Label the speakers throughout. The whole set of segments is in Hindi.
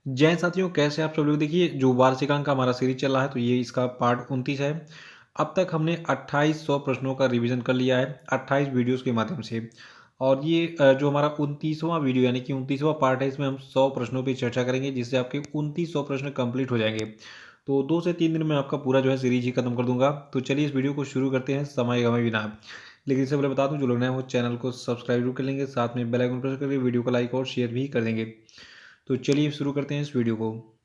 Speaker 1: जय हिंद साथियों, कैसे आप सब लोग। देखिए, जो वार्षिकांक का हमारा सीरीज चल रहा है तो ये इसका पार्ट 29 है। अब तक हमने 2800 प्रश्नों का रिवीजन कर लिया है 28 वीडियोस के माध्यम से। और ये जो हमारा 29वां वीडियो यानी कि 29वां पार्ट है, इसमें हम 100 प्रश्नों पे चर्चा करेंगे, जिससे आपके 2900 प्रश्न कंप्लीट हो जाएंगे। तो 2 से 3 दिन में आपका पूरा जो है सीरीज ही खत्म कर दूंगा। तो चलिए इस वीडियो को शुरू करते हैं समय गंवाए बिना। लेकिन इससे पहले बता दूं, जो लोग नए हैं वो चैनल को सब्सक्राइब जरूर कर लेंगे, साथ में बेल आइकन प्रेस करके वीडियो को लाइक और शेयर भी कर देंगे। तो चलिए शुरू करते हैं इस वीडियो को।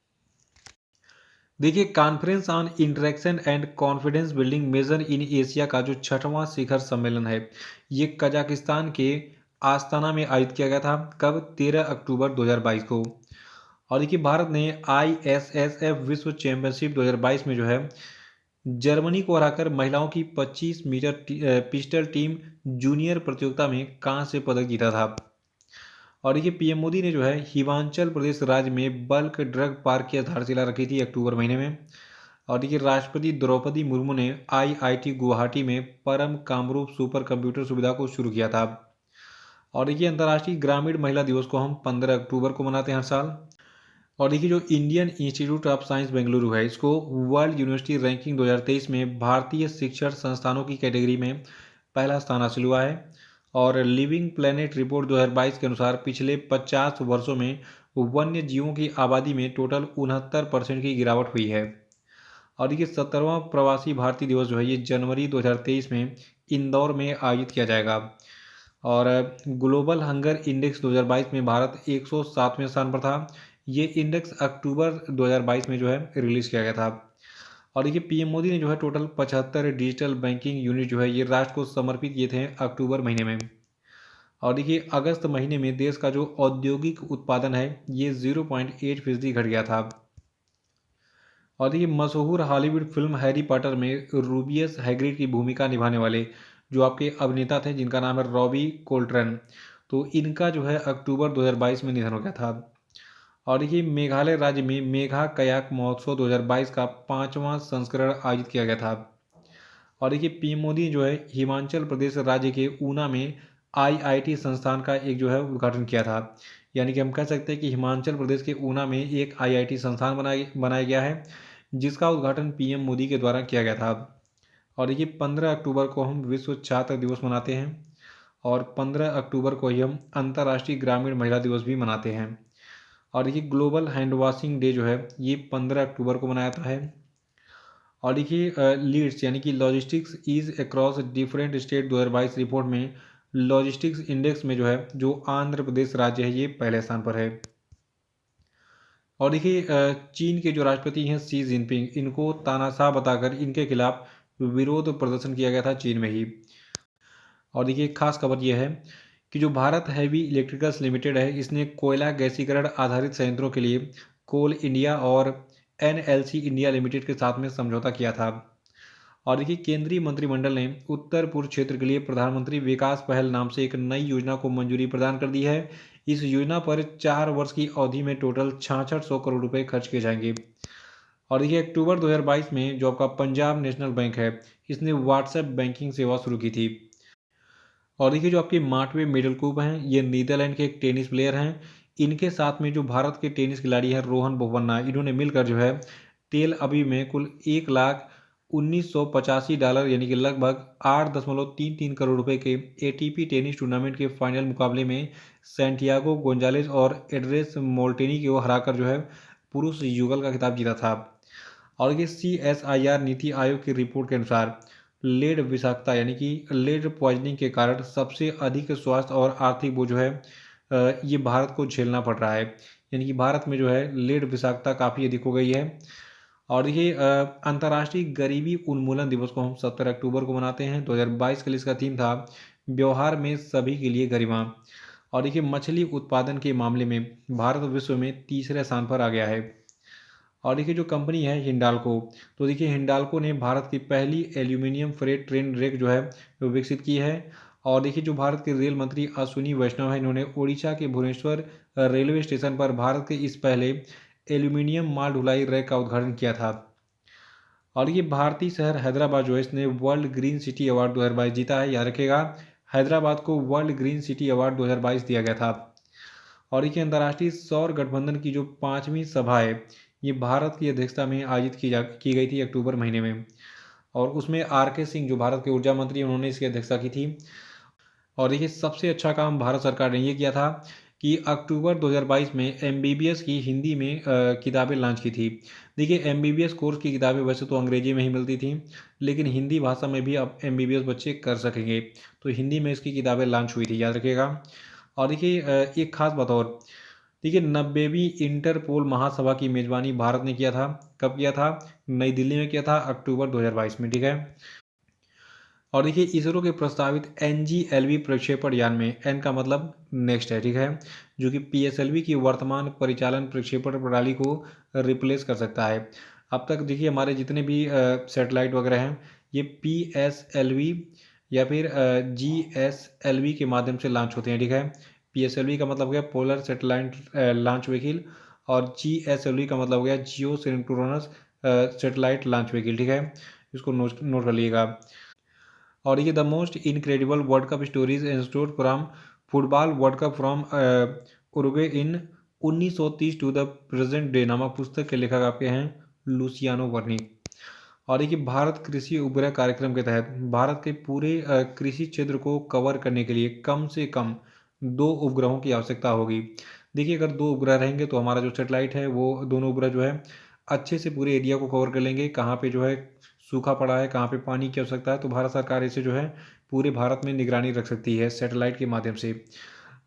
Speaker 1: देखिए, conference on interaction and confidence building measure in Asia का जो छठवां शिखर सम्मेलन है, ये कजाकिस्तान के आस्ताना में आयोजित किया गया था। कब? 13 अक्टूबर 2022 को। और देखिए, भारत ने ISSF विश्व चैंपियनशिप 2022 में जो है जर्मनी को हराकर महिलाओं की 25 मीटर पिस्टल टीम जूनियर प्रतियोगिता में कांस्य पदक जीता था। और देखिए, पीएम मोदी ने जो है हिमाचल प्रदेश राज्य में बल्क ड्रग पार्क की आधारशिला रखी थी अक्टूबर महीने में। और देखिए, राष्ट्रपति द्रौपदी मुर्मू ने IIT गुवाहाटी में परम कामरूप सुपर कंप्यूटर सुविधा को शुरू किया था। और देखिए, अंतर्राष्ट्रीय ग्रामीण महिला दिवस को हम 15 अक्टूबर को मनाते हैं हर साल। और देखिए, जो Indian institute of science Bengaluru है, इसको वर्ल्ड यूनिवर्सिटी रैंकिंग 2023 में भारतीय शिक्षण संस्थानों की कैटेगरी में पहला स्थान हासिल हुआ है। और लिविंग प्लेनेट रिपोर्ट 2022 के अनुसार पिछले 50 वर्षों में वन्य जीवों की आबादी में टोटल 69% की गिरावट हुई है। और देखिए, 17वां प्रवासी भारतीय दिवस जो है ये जनवरी 2023 में इंदौर में आयोजित किया जाएगा। और ग्लोबल हंगर इंडेक्स 2022 में भारत 107वें स्थान पर था। ये इंडेक्स अक्टूबर 2022 में जो है रिलीज किया गया था। और देखिए, पीएम मोदी ने जो है टोटल 75 डिजिटल बैंकिंग यूनिट जो है ये राष्ट्र को समर्पित किए थे अक्टूबर महीने में। और देखिए, अगस्त महीने में देश का जो औद्योगिक उत्पादन है ये 0.8% घट गया था। और देखिए, मशहूर हॉलीवुड फिल्म हैरी पॉटर में रूबियस हैग्रिड की भूमिका निभाने वाले जो आपके अभिनेता थे, जिनका नाम है रॉबी कोल्ट्रन, तो इनका जो है अक्टूबर 2022 में निधन हो गया था। और देखिए, मेघालय राज्य में मेघा कयाक महोत्सव 2022 का 5वां संस्करण आयोजित किया गया था। और देखिए, पीएम मोदी जो है हिमाचल प्रदेश राज्य के ऊना में IIT संस्थान का एक जो है उद्घाटन किया था। यानी कि हम कह सकते हैं कि हिमाचल प्रदेश के ऊना में एक IIT संस्थान बनाया गया है, जिसका उद्घाटन पीएम मोदी के द्वारा किया गया था। और देखिए, 15 अक्टूबर को हम विश्व छात्र दिवस मनाते हैं। और 15 अक्टूबर को ही हम अंतर्राष्ट्रीय ग्रामीण महिला दिवस भी मनाते हैं। और देखिए, ग्लोबल हैंड वॉशिंग डे जो है ये 15 अक्टूबर को मनाया जाता है। और देखिए, लीड्स यानी कि logistics is across different state 2022 report में लॉजिस्टिक्स इंडेक्स में जो है जो आंध्र प्रदेश राज्य है ये पहले स्थान पर है। और देखिए, चीन के जो राष्ट्रपति हैं शी जिनपिंग, इनको तानाशाह बताकर इनके खिलाफ विरोध प्रदर्शन किया गया था चीन में ही। और देखिए, खास खबर यह है कि जो भारत हैवी इलेक्ट्रिकल्स लिमिटेड है, इसने कोयला गैसीकरण आधारित संयंत्रों के लिए कोल इंडिया और NLC इंडिया लिमिटेड के साथ में समझौता किया था। और देखिए, केंद्रीय मंत्रिमंडल ने उत्तर पूर्व क्षेत्र के लिए प्रधानमंत्री विकास पहल नाम से एक नई योजना को मंजूरी प्रदान कर दी है। इस योजना पर 4 वर्ष की अवधि में टोटल 6600 करोड़ रुपए खर्च किए जाएंगे। और देखिए, अक्टूबर 2022 में जो आपका पंजाब नेशनल बैंक है, इसने व्हाट्सएप बैंकिंग सेवा शुरू की थी। और देखिए, जो आपके मार्टवे मिडलकूप हैं, ये नीदरलैंड के एक टेनिस प्लेयर हैं। इनके साथ में जो भारत के टेनिस खिलाड़ी हैं रोहन बोपन्ना, इन्होंने मिलकर जो है तेल अवीव में कुल $1,19,85 यानी कि लगभग 8.33 करोड़ रुपए के ATP टेनिस टूर्नामेंट के फाइनल मुकाबले में सैंटियागो गोंजालेज और एड्रेस मोल्टेनी को हराकर जो है पुरुष युगल का खिताब जीता था। और ये CSIR नीति आयोग की रिपोर्ट के अनुसार लेड विषाक्तता यानी कि लेड पॉइजनिंग के कारण सबसे अधिक स्वास्थ्य और आर्थिक बोझ जो है ये भारत को झेलना पड़ रहा है। यानी कि भारत में जो है लेड विषाक्तता काफ़ी अधिक हो गई है। और देखिए, अंतर्राष्ट्रीय गरीबी उन्मूलन दिवस को हम 17 अक्टूबर को मनाते हैं। 2022 के लिए इसका थीम था व्यवहार में सभी के लिए गरिमा। और देखिए, मछली उत्पादन के मामले में भारत विश्व में तीसरे स्थान पर आ गया है। और देखिए, जो कंपनी है हिंडाल्को, तो देखिए हिंडाल्को ने भारत की पहली एल्यूमिनियम फ्रेट ट्रेन रेक जो है वो विकसित की है। और देखिए, जो भारत के रेल मंत्री अश्विनी वैष्णव है, इन्होंने ओडिशा के भुवनेश्वर रेलवे स्टेशन पर भारत के इस पहले एल्यूमिनियम माल ढुलाई रैक का उद्घाटन किया था। और ये भारतीय शहर हैदराबाद जो है इसने वर्ल्ड ग्रीन सिटी अवार्ड 2022 जीता है। याद रखेगा, हैदराबाद को वर्ल्ड ग्रीन सिटी अवार्ड 2022 दिया गया था। और देखिए अंतर्राष्ट्रीय सौर गठबंधन की जो 5वीं सभा है, ये भारत की अध्यक्षता में आयोजित की गई थी अक्टूबर महीने में। और उसमें आर के सिंह जो भारत के ऊर्जा मंत्री हैं, उन्होंने इसकी अध्यक्षता की थी। और देखिए सबसे अच्छा काम भारत सरकार ने ये किया था कि अक्टूबर 2022 में एमबीबीएस की हिंदी में किताबें लॉन्च की थी। देखिए एमबीबीएस कोर्स की किताबें वैसे तो अंग्रेजी में ही मिलती थी, लेकिन हिंदी भाषा में भी अब एमबीबीएस बच्चे कर सकेंगे, तो हिंदी में इसकी किताबें लॉन्च हुई थी, याद रखिएगा। और देखिए एक खास बात और, देखिए 90वीं इंटरपोल महासभा की मेजबानी भारत ने किया था। कब किया था? नई दिल्ली में किया था, अक्टूबर 2022 में, ठीक है। और देखिए इसरो के प्रस्तावित NGLV प्रक्षेपण यान में एन का मतलब नेक्स्ट है, ठीक है, जो कि PSLV की वर्तमान परिचालन प्रक्षेपण प्रणाली को रिप्लेस कर सकता है। अब तक देखिए हमारे जितने भी सैटेलाइट वगैरह हैं, ये PSLV या फिर GSLV के माध्यम से लॉन्च होते हैं, ठीक है। PSLV का मतलब हो गया पोलर सेटेलाइट लॉन्च व्हीकल, और GSLV का मतलब हो गया geosynchronous satellite launch vehicle, ठीक है। इसको नोट नोट कर लीजिएगा। और ये the most incredible world cup stories in store from football world cup from Uruguay in 1930 to the present day नामक पुस्तक के लेखक आपके हैं लुसियानो वर्निक। और देखिए भारत कृषि उपग्रह कार्यक्रम के तहत भारत के पूरे कृषि क्षेत्र को कवर करने के लिए कम से कम 2 उपग्रहों की आवश्यकता होगी। देखिए अगर 2 उपग्रह रहेंगे तो हमारा जो सेटेलाइट है वो दोनों उपग्रह जो है अच्छे से पूरे एरिया को कवर कर लेंगे, कहाँ पे जो है सूखा पड़ा है, कहाँ पे पानी की आवश्यकता है, तो भारत सरकार इसे जो है पूरे भारत में निगरानी रख सकती है सैटेलाइट के माध्यम से।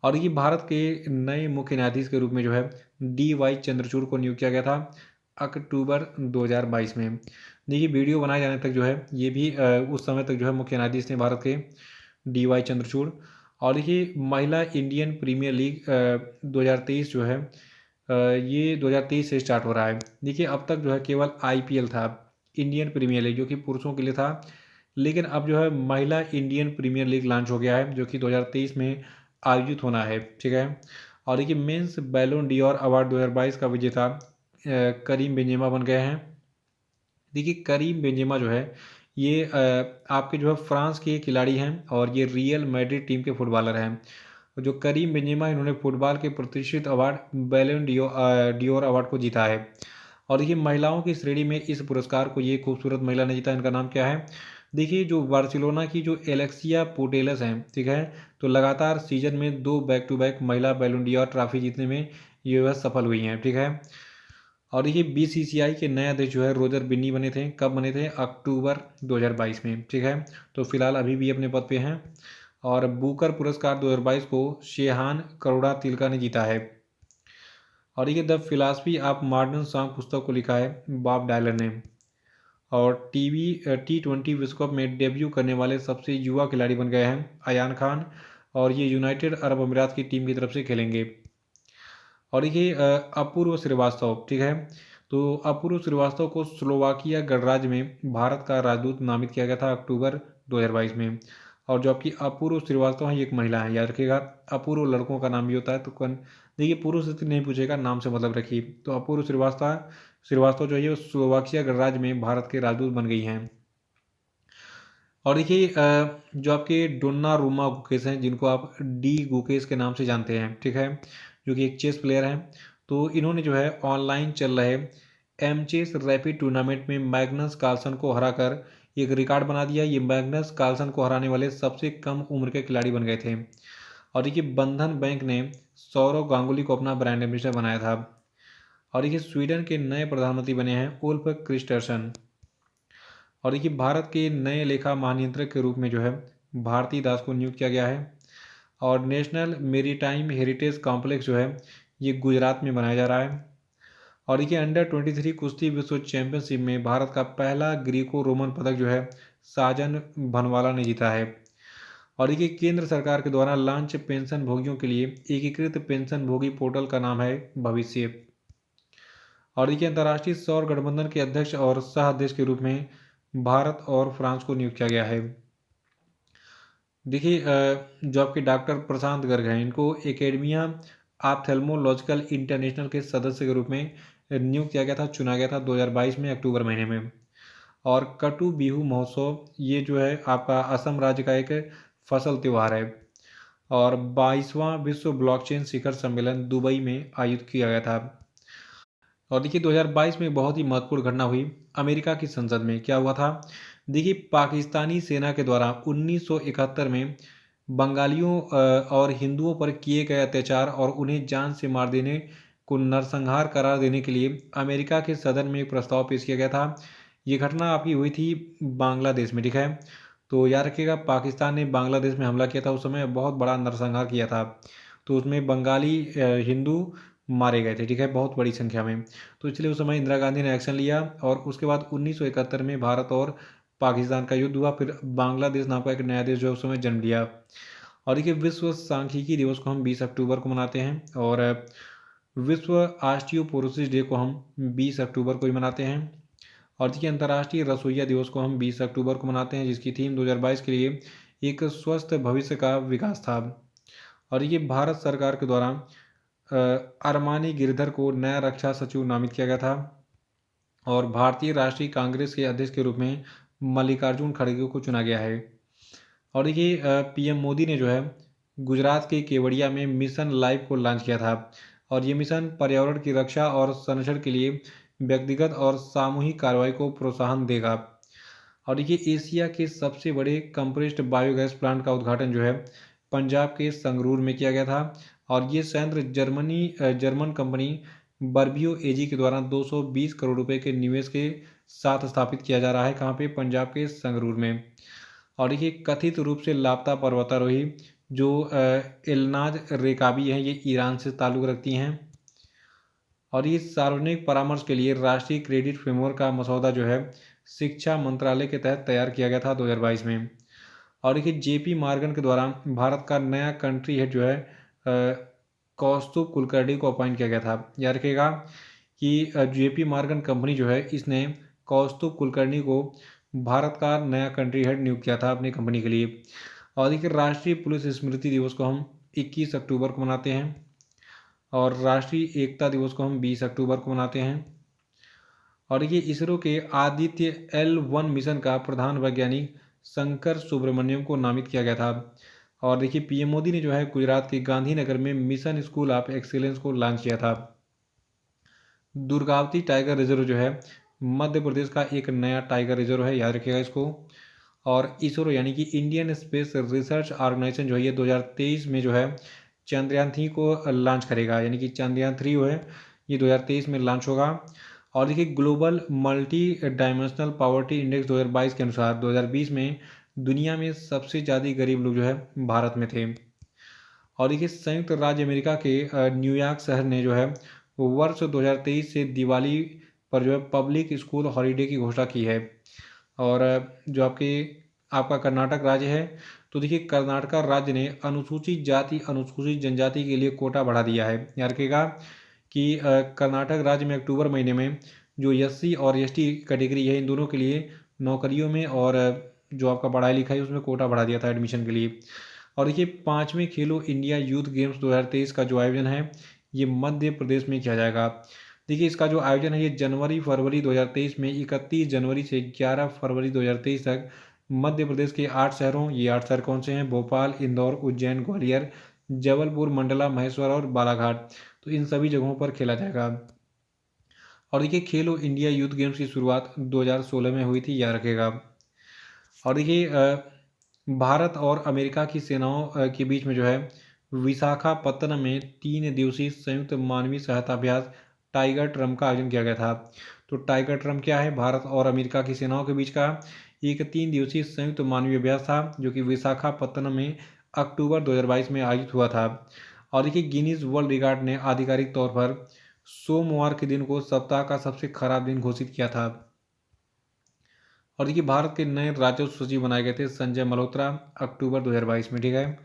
Speaker 1: और ये भारत के नए मुख्य न्यायाधीश के रूप में जो है DY चंद्रचूड़ को नियुक्त किया गया था अक्टूबर 2022 में। देखिए वीडियो बनाए जाने तक जो है ये भी उस समय तक जो है मुख्य न्यायाधीश थे भारत के DY चंद्रचूड़। और देखिए महिला इंडियन प्रीमियर लीग 2023 जो है ये 2023 से स्टार्ट हो रहा है। देखिए अब तक जो है केवल IPL था, इंडियन प्रीमियर लीग, जो कि पुरुषों के लिए था, लेकिन अब जो है महिला इंडियन प्रीमियर लीग लॉन्च हो गया है, जो कि 2023 में आयोजित होना है, ठीक है। और देखिए मेंस बैलोन डियोर अवार्ड 2022 का विजेता करीम बेंजेमा बन गए हैं। देखिए करीम बेंजेमा जो है ये आपके जो है फ्रांस के खिलाड़ी हैं और ये रियल मैड्रिड टीम के फुटबॉलर हैं। जो करीम बेंजेमा इन्होंने फुटबॉल के प्रतिष्ठित अवार्ड बैलोन डियोर अवार्ड को जीता है। और देखिए महिलाओं की श्रेणी में इस पुरस्कार को ये खूबसूरत महिला ने जीता, इनका नाम क्या है? देखिए जो बार्सिलोना की जो एलेक्सिया पुटेलस हैं, ठीक है, तो लगातार सीजन में 2 बैक टू बैक महिला बैलोन डियोर ट्रॉफी जीतने में ये वह सफल हुई हैं, ठीक है। और देखिए BCCI के नए अध्यक्ष जो है रोजर बिन्नी बने थे, कब बने थे? अक्टूबर 2022 में, ठीक है। तो फिलहाल अभी भी अपने पद पे हैं। और बुकर पुरस्कार 2022 को शेहान करोड़ा तिलका ने जीता है। और ये the philosophy of modern song पुस्तक को लिखा है बॉब डायलर ने। और T20 विश्व कप में डेब्यू करने वाले सबसे युवा खिलाड़ी बन गए हैं अयान खान, और ये यूनाइटेड अरब अमीरात की टीम की तरफ से खेलेंगे। और देखिए अपूर्व श्रीवास्तव, ठीक है, तो अपूर्व श्रीवास्तव को स्लोवाकिया गणराज्य में भारत का राजदूत नामित किया गया था अक्टूबर 2022 में। और जो आपकी अपूर्व श्रीवास्तव है ये एक महिला है, याद रखिएगा। अपूर्व लड़कों का नाम भी होता है, तो कौन? देखिए पुरुष से नहीं पूछेगा, नाम से मतलब रखिए। तो अपूर्व श्रीवास्तव श्रीवास्तव जो है वो स्लोवाकिया गणराज्य में भारत के राजदूत बन गई हैं। और देखिए जो आपके डोन्ना रूमा गुकेश हैं, जिनको आप डी गुकेश के नाम से जानते हैं, ठीक है, जो कि एक चेस प्लेयर हैं, तो इन्होंने जो है ऑनलाइन चल रहे चेस रैपिड टूर्नामेंट में मैग्नस कार्लसन को हराकर एक रिकॉर्ड बना दिया। ये मैग्नस कार्लसन को हराने वाले सबसे कम उम्र के खिलाड़ी बन गए थे। और देखिए बंधन बैंक ने सौरव गांगुली को अपना ब्रांड एम्बेसडर बनाया था। और देखिए स्वीडन के नए प्रधानमंत्री बने हैं उल्फ क्रिस्टर्सन। और देखिए भारत के नए लेखा महानियंत्रक के रूप में जो है भारती दास को नियुक्त किया गया है। और नेशनल मेरीटाइम हेरिटेज कॉम्प्लेक्स जो है ये गुजरात में बनाया जा रहा है। और देखिए अंडर 23 कुश्ती विश्व चैंपियनशिप में भारत का पहला ग्रीको रोमन पदक जो है साजन भनवाला ने जीता है। और देखिए केंद्र सरकार के द्वारा लॉन्च पेंशन भोगियों के लिए एकीकृत पेंशन भोगी पोर्टल का नाम है भविष्य। और देखिए अंतर्राष्ट्रीय सौर गठबंधन के अध्यक्ष और सह अध्यक्ष के रूप में भारत और फ्रांस को नियुक्त किया गया है। देखिए जो आपके डॉक्टर प्रशांत गर्ग हैं, इनको एकेडमिया ऑप्थेल्मोलॉजिकल इंटरनेशनल के सदस्य के रूप में नियुक्त किया गया था, चुना गया था 2022 में अक्टूबर महीने में। और कटु बिहू महोत्सव ये जो है आपका असम राज्य का एक फसल त्यौहार है। और 22वां विश्व ब्लॉकचेन शिखर सम्मेलन दुबई में आयोजित किया गया था। और देखिए 2022 में बहुत ही महत्वपूर्ण घटना हुई अमेरिका की संसद में। क्या हुआ था? देखिए पाकिस्तानी सेना के द्वारा 1971 में बंगालियों और हिंदुओं पर किए गए अत्याचार और उन्हें जान से मार देने को नरसंहार करार देने के लिए अमेरिका के सदन में एक प्रस्ताव पेश किया गया था। ये घटना आपकी हुई थी बांग्लादेश में, ठीक है। तो याद रखिएगा पाकिस्तान ने बांग्लादेश में हमला किया था, उस समय बहुत बड़ा नरसंहार किया था। तो उसमें बंगाली हिंदू मारे गए थे, ठीक है, बहुत बड़ी संख्या में। तो इसलिए उस समय इंदिरा गांधी ने एक्शन लिया और उसके बाद 1971 में भारत और पाकिस्तान का युद्ध हुआ। फिर बांग्लादेश नाम का एक नया देश जो है उस समय जन्म लिया। और देखिए विश्व सांख्यिकी दिवस को हम 20 अक्टूबर को मनाते हैं और विश्व ऑस्टियोपोरोसिस डे को हम 20 अक्टूबर को ही मनाते हैं। और देखिए अंतर्राष्ट्रीय रसोइया दिवस को हम 20 अक्टूबर को मनाते हैं, जिसकी थीम 2022 के लिए एक स्वस्थ भविष्य का विकास था। और ये भारत सरकार के द्वारा अरमानी गिरधर को नया रक्षा सचिव नामित किया गया था। और भारतीय राष्ट्रीय कांग्रेस के अध्यक्ष के रूप में मल्लिकार्जुन खड़गे को चुना गया है। और देखिए पीएम मोदी ने जो है गुजरात के केवड़िया में मिशन लाइफ को लॉन्च किया था। और ये मिशन पर्यावरण की रक्षा और संरक्षण के लिए व्यक्तिगत और सामूहिक कार्रवाई को प्रोत्साहन देगा। और देखिए एशिया के सबसे बड़े कंप्रेस्ड बायोगैस प्लांट का उद्घाटन जो है पंजाब के संगरूर में किया गया था। और ये संयंत्र जर्मन कंपनी बर्बियो एजी के द्वारा 220 करोड़ रुपए के निवेश के साथ स्थापित किया जा रहा है। कहाँ पे? पंजाब के संगरूर में। और देखिए कथित रूप से लापता पर्वतारोही जो एलनाज रेकाबी हैं, ये ईरान से ताल्लुक़ रखती हैं। और ये सार्वजनिक परामर्श के लिए राष्ट्रीय क्रेडिट फ्रेमवर्क का मसौदा जो है शिक्षा मंत्रालय के तहत तैयार किया गया था 2022 में। और देखिए जेपी मॉर्गन के द्वारा भारत का नया कंट्री हेड जो है कौस्तुभ कुलकर्णी को अपॉइंट किया गया था। याद रखिएगा कि जेपी मॉर्गन कंपनी जो है इसने कौस्तुभ कुलकर्णी को भारत का नया कंट्री हेड नियुक्त किया था अपनी कंपनी के लिए। और देखिए राष्ट्रीय पुलिस स्मृति दिवस को हम 21 अक्टूबर को मनाते हैं और राष्ट्रीय एकता दिवस को हम 20 अक्टूबर को मनाते हैं। और देखिए इसरो के आदित्य L1 मिशन का प्रधान वैज्ञानिक शंकर सुब्रमण्यम को नामित किया गया था। और देखिए पीएम मोदी ने जो है गुजरात के गांधीनगर में मिशन स्कूल ऑफ एक्सीलेंस को लॉन्च किया था। दुर्गावती टाइगर रिजर्व जो है मध्य प्रदेश का एक नया टाइगर रिजर्व है, याद रखिएगा इसको। और इसरो यानी कि इंडियन स्पेस रिसर्च ऑर्गेनाइजेशन जो है ये 2023 में जो है चंद्रयान-3 को लॉन्च करेगा, यानी कि चंद्रयान-3 जो है ये 2023 में लॉन्च होगा। और देखिए global multi dimensional poverty index 2022 के अनुसार 2020 में दुनिया में सबसे ज़्यादा गरीब लोग जो है भारत में थे। और देखिए संयुक्त राज्य अमेरिका के न्यूयॉर्क शहर ने जो है वर्ष 2023 से दिवाली पर जो है पब्लिक स्कूल हॉलीडे की घोषणा की है। और जो आपका कर्नाटक राज्य है, तो देखिए कर्नाटक राज्य ने अनुसूचित जाति अनुसूचित जनजाति के लिए कोटा बढ़ा दिया है। याद रखिएगा कि कर्नाटक राज्य में अक्टूबर महीने में जो एससी और एसटी कैटेगरी है इन दोनों के लिए नौकरियों में और जो आपका पढ़ाई लिखाई उसमें कोटा बढ़ा दिया था एडमिशन के लिए। और देखिए 5वें खेलो इंडिया यूथ गेम्स 2023 का जो आयोजन है ये मध्य प्रदेश में किया जाएगा। देखिए इसका जो आयोजन है ये जनवरी फरवरी 2023 में 31 जनवरी से 11 फरवरी 2023 तक मध्य प्रदेश के 8 शहरों, ये 8 शहर कौन से हैं? भोपाल, इंदौर, उज्जैन, ग्वालियर, जबलपुर, मंडला, महेश्वर और बालाघाट। तो इन सभी जगहों पर खेला जाएगा। और देखिए खेलो इंडिया यूथ गेम्स की शुरुआत 2016 में हुई थी, याद रखेगा। और देखिए भारत और अमेरिका की सेनाओं के बीच में जो है विशाखापत्तनम में 3 दिवसीय संयुक्त मानवीय सहायता अभ्यास टाइगर ट्रम्प का आयोजन किया गया था। तो टाइगर ट्रम्प क्या है? भारत और अमेरिका की सेनाओं के बीच का एक 3 दिवसीय संयुक्त मानवीय अभ्यास था जो कि विशाखापत्तनम में अक्टूबर 2022 में आयोजित हुआ था। और देखिए गिनीज वर्ल्ड रिकॉर्ड ने आधिकारिक तौर पर सोमवार के दिन को सप्ताह का सबसे खराब दिन घोषित किया था। और देखिए भारत के नए राजस्व सचिव बनाए गए थे संजय मल्होत्रा अक्टूबर 2022 में, ठीक है।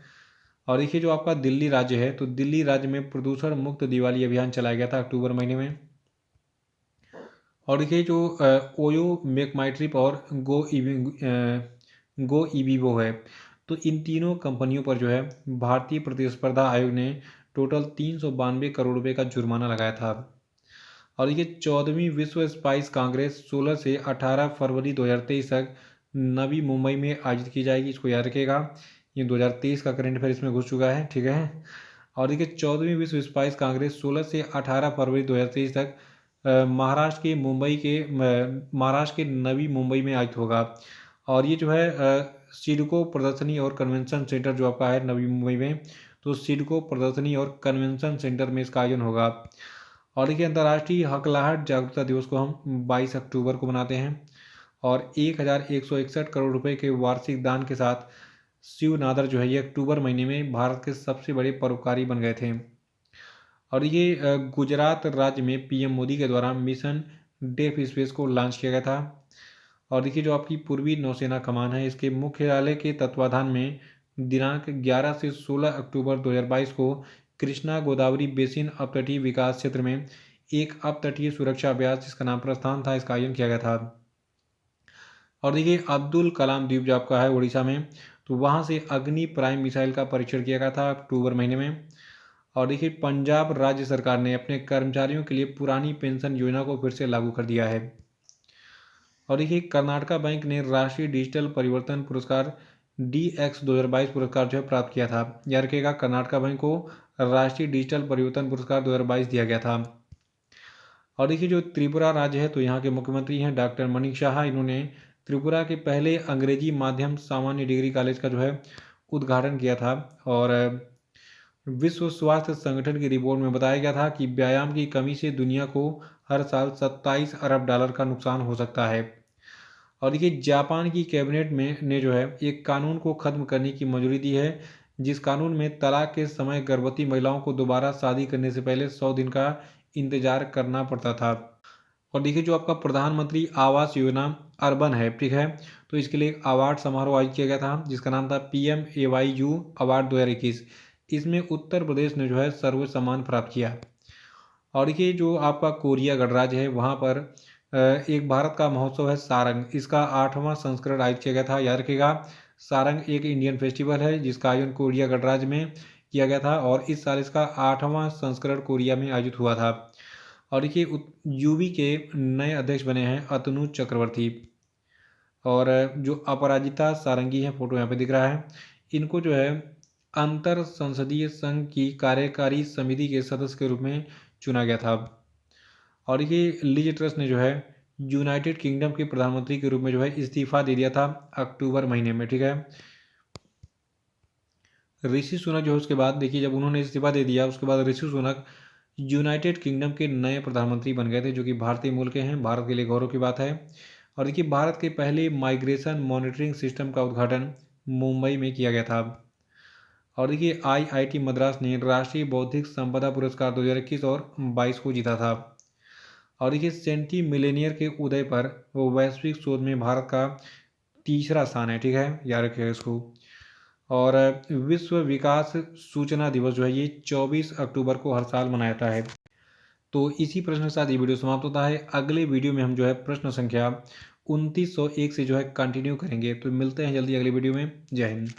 Speaker 1: और देखिए जो आपका दिल्ली राज्य है, तो दिल्ली राज्य में प्रदूषण मुक्त दिवाली अभियान चलाया गया था अक्टूबर महीने में। और देखिए जो ओयो मेक माई ट्रिप और गो ईबीबो है, तो इन तीनों कंपनियों पर जो है भारतीय प्रतिस्पर्धा आयोग ने टोटल 392 करोड़ रुपए का जुर्माना लगाया था। और देखिए 14वीं विश्व स्पाइस कांग्रेस 16 से 18 फरवरी 2023 तक नवी मुंबई में आयोजित की जाएगी, इसको याद रखिएगा। ये 2023 का करंट अफेयर इसमें घुस चुका है, ठीक है। और देखिए 14वीं विश्व स्पाइस कांग्रेस 16 से 18 फरवरी 2023 तक महाराष्ट्र के नवी मुंबई में आयोजित होगा। और ये जो है सिडको प्रदर्शनी और कन्वेंशन सेंटर जो आपका है नवी मुंबई में, तो सिडको प्रदर्शनी और कन्वेंशन सेंटर में इसका आयोजन होगा। और देखिए अंतर्राष्ट्रीय हकलाहट जागरूकता दिवस को हम 22 अक्टूबर को मनाते हैं। और 1161 करोड़ रुपए के वार्षिक दान के साथ शिव नादर जो है ये अक्टूबर महीने में भारत के सबसे बड़े परोपकारी बन गए थे। और ये गुजरात राज्य में पीएम मोदी के द्वारा मिशन डेफ स्पेस को लॉन्च किया गया था। और देखिए जो आपकी पूर्वी नौसेना कमान है इसके मुख्यालय के तत्वाधान में दिनांक 11 से 16 अक्टूबर 2022 को कृष्णा गोदावरी बेसिन अपतटीय विकास क्षेत्र में एक अपतटीय सुरक्षा अभ्यास जिसका नाम प्रस्थान था, इसका आयोजन किया गया था। और देखिए अब्दुल कलाम द्वीप जो आपका है उड़ीसा में, तो वहाँ से अग्नि प्राइम मिसाइल का परीक्षण किया गया था अक्टूबर महीने में। और देखिए पंजाब राज्य सरकार ने अपने कर्मचारियों के लिए पुरानी पेंशन योजना को फिर से लागू कर दिया है। और देखिए कर्नाटका बैंक ने राष्ट्रीय डिजिटल परिवर्तन पुरस्कार DX 2022 पुरस्कार जो है प्राप्त किया था। याद रखिएगा कर्नाटका बैंक को राष्ट्रीय डिजिटल परिवर्तन पुरस्कार 2022 दिया गया था। और देखिए जो त्रिपुरा राज्य है तो यहाँ के मुख्यमंत्री हैं डॉक्टर मनीष शाह। इन्होंने त्रिपुरा के पहले अंग्रेजी माध्यम सामान्य डिग्री कॉलेज का जो है उद्घाटन किया था। और विश्व स्वास्थ्य संगठन की रिपोर्ट में बताया गया था कि व्यायाम की कमी से दुनिया को हर साल 27 अरब डॉलर का नुकसान हो सकता है। और देखिए जापान की कैबिनेट में ने जो है एक कानून को ख़त्म करने की मंजूरी दी है, जिस कानून में तलाक के समय गर्भवती महिलाओं को दोबारा शादी करने से पहले 100 दिन का इंतजार करना पड़ता था। और देखिए जो आपका प्रधानमंत्री आवास योजना अर्बन है, ठीक है, तो इसके लिए एक अवार्ड समारोह आयोजित किया गया था जिसका नाम था PMAYU अवार्ड 2021। इसमें उत्तर प्रदेश ने जो है सर्वोच्च सम्मान प्राप्त किया। और देखिए जो आपका कोरिया गणराज्य है वहाँ पर एक भारत का महोत्सव है सारंग, इसका 8वां संस्करण आयोजित किया गया था। याद रखिएगा सारंग एक इंडियन फेस्टिवल है जिसका आयोजन कोरिया गणराज्य में किया गया था और इस साल इसका 8वां संस्करण कोरिया में आयोजित हुआ था। और देखिए यूबी के नए अध्यक्ष बने हैं अतनु चक्रवर्ती। और जो अपराजिता सारंगी है, फोटो यहाँ पे दिख रहा है, इनको जो है अंतर संसदीय संघ की कार्यकारी समिति के सदस्य के रूप में चुना गया था। और ये लिज ट्रस ने जो है यूनाइटेड किंगडम के प्रधानमंत्री के रूप में जो है इस्तीफा दे दिया था अक्टूबर महीने में, ठीक है। ऋषि सुनक जो है उसके बाद देखिए जब उन्होंने इस्तीफा दे दिया उसके बाद ऋषि सुनक यूनाइटेड किंगडम के नए प्रधानमंत्री बन गए थे जो कि भारतीय मूल के हैं। भारत के लिए गौरव की बात है। और देखिए भारत के पहले माइग्रेशन मॉनिटरिंग सिस्टम का उद्घाटन मुंबई में किया गया था। और देखिए IIT मद्रास ने राष्ट्रीय बौद्धिक संपदा पुरस्कार 2021 और 22 को जीता था। और देखिए सेंटी मिलेनियर के उदय पर वो वैश्विक शोध में भारत का तीसरा स्थान है, ठीक है, याद रखिएगा इसको। और विश्व विकास सूचना दिवस जो है ये 24 अक्टूबर को हर साल मनाया जाता है। तो इसी प्रश्न के साथ ये वीडियो समाप्त होता है। अगले वीडियो में हम जो है प्रश्न संख्या 2901 से जो है कंटिन्यू करेंगे। तो मिलते हैं जल्दी अगले वीडियो में। जय हिंद।